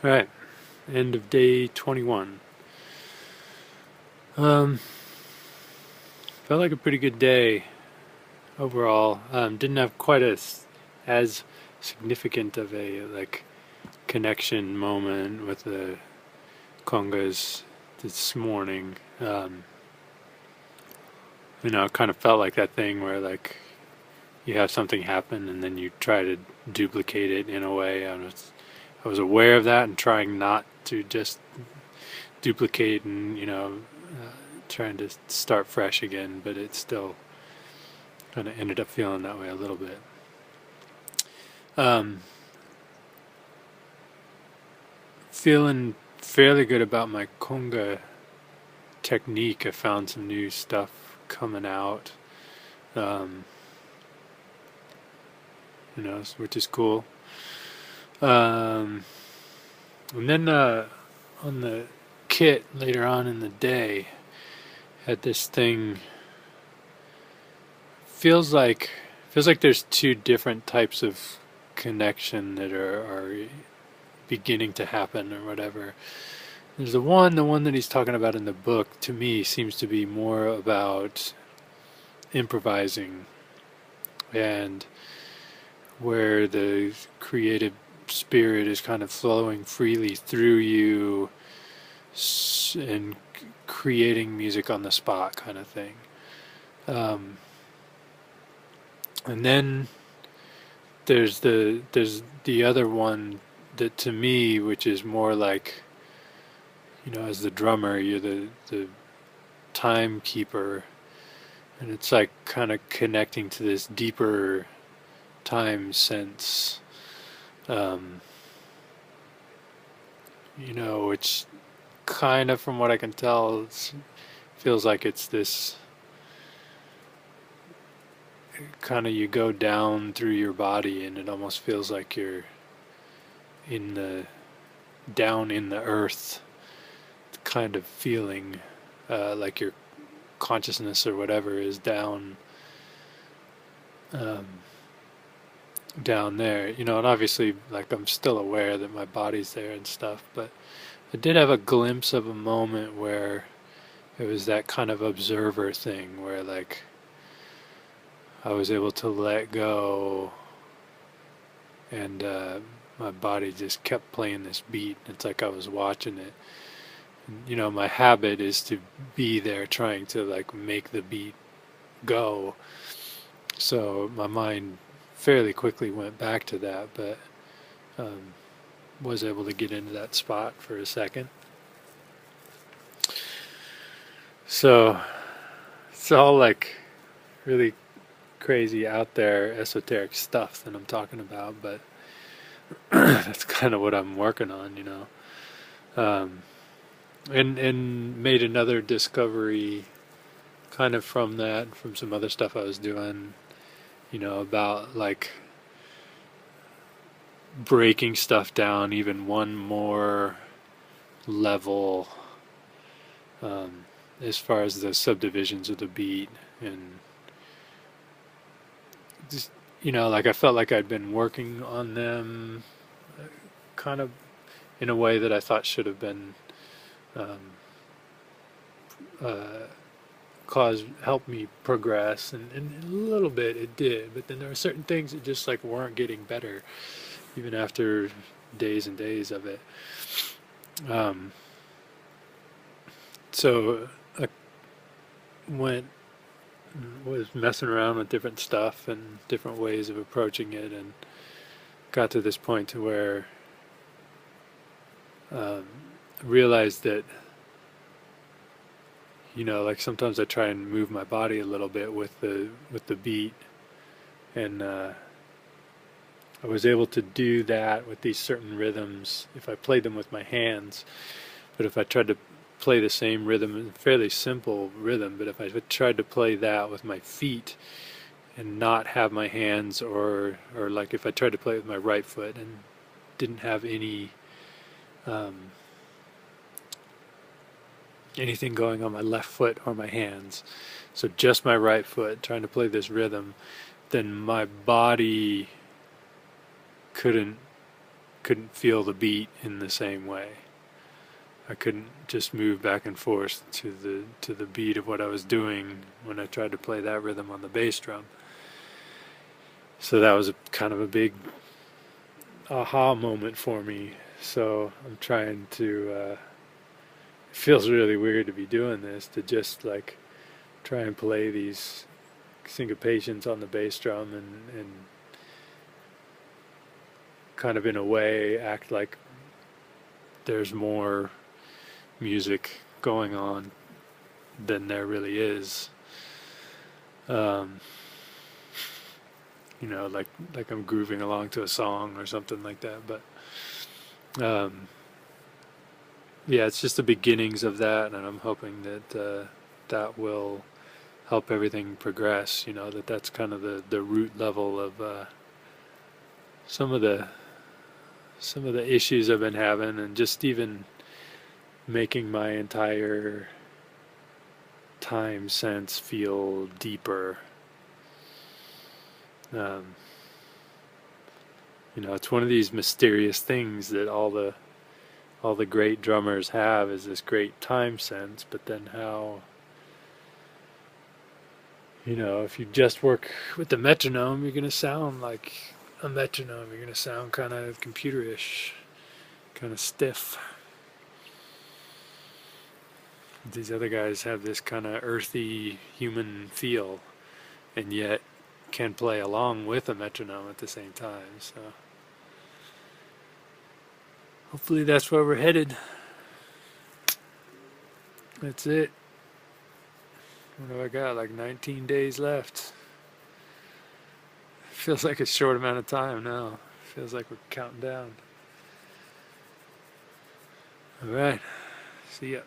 All right, end of day 21. Um, Felt like a pretty good day overall. Didn't have quite as significant of a connection moment with the congas this morning. It kind of felt like that thing where you have something happen and then you try to duplicate it in a way. I was aware of that and trying not to just duplicate and trying to start fresh again, but it still kind of ended up feeling that way a little bit. Um, Feeling fairly good about my conga technique. I found some new stuff coming out, um, which is cool. Um, and then on the kit later on in the day, had this thing. Feels like there's two different types of connection that are beginning to happen or whatever. There's the one that he's talking about in the book, to me seems to be more about improvising and where the creative spirit is kind of flowing freely through you and creating music on the spot kind of thing. Um, and then there's the other one that to me, which is more like, as the drummer, you're the timekeeper, and it's like kind of connecting to this deeper time sense, um, which kind of, from what I can tell, feels like it's this kind of, you go down through your body and it almost feels like you're in the down in the earth kind of feeling, like your consciousness or whatever is um, down there, and obviously, like, I'm still aware that my body's there and stuff, but I did have a glimpse of a moment where it was that kind of observer thing where, like, I was able to let go and my body just kept playing this beat. It's like I was watching it. And, my habit is to be there trying to, like, make the beat go. So my mind fairly quickly went back to that, but um, was able to get into that spot for a second. So it's all like really crazy out there esoteric stuff that I'm talking about, but that's kind of what I'm working on. Um, and made another discovery kind of from that, from some other stuff I was doing, about like breaking stuff down even one more level, um, as far as the subdivisions of the beat. And just, like, I felt like I'd been working on them kind of in a way that I thought should have been, um, uh, help me progress, and a little bit it did, but then there were certain things that just like weren't getting better even after days and days of it. um, so I went was messing around with different stuff and different ways of approaching it, and got to this point to where, um, realized that, like, sometimes I try and move my body a little bit with the beat, and I was able to do that with these certain rhythms if I played them with my hands. But if I tried to play the same rhythm, fairly simple rhythm, but if I tried to play that with my feet and not have my hands, or like if I tried to play with my right foot and didn't have um, anything going on my left foot or my hands, so just my right foot trying to play this rhythm, then my body couldn't couldn't feel the beat in the same way. I couldn't just move back and forth to the beat of what I was doing when I tried to play that rhythm on the bass drum. So that was kind of a big aha moment for me. So I'm trying to. It feels really weird to be doing this, to just like try and play these syncopations on the bass drum and kind of in a way act like there's more music going on than there really is. Um, like I'm grooving along to a song or something like that. But yeah, it's just the beginnings of that, and I'm hoping that that will help everything progress. That's kind of the root level of some of the issues I've been having, and just even making my entire time sense feel deeper. Um, it's one of these mysterious things that all the great drummers have, is this great time sense. But then how, if you just work with the metronome, you're gonna sound like a metronome. You're gonna sound kind of computerish, kind of stiff. These other guys have this kind of earthy human feel, and yet can play along with a metronome at the same time. So hopefully that's where we're headed. That's it. What have I got? Like 19 days left. Feels like a short amount of time now. Feels like we're counting down. All right. See ya.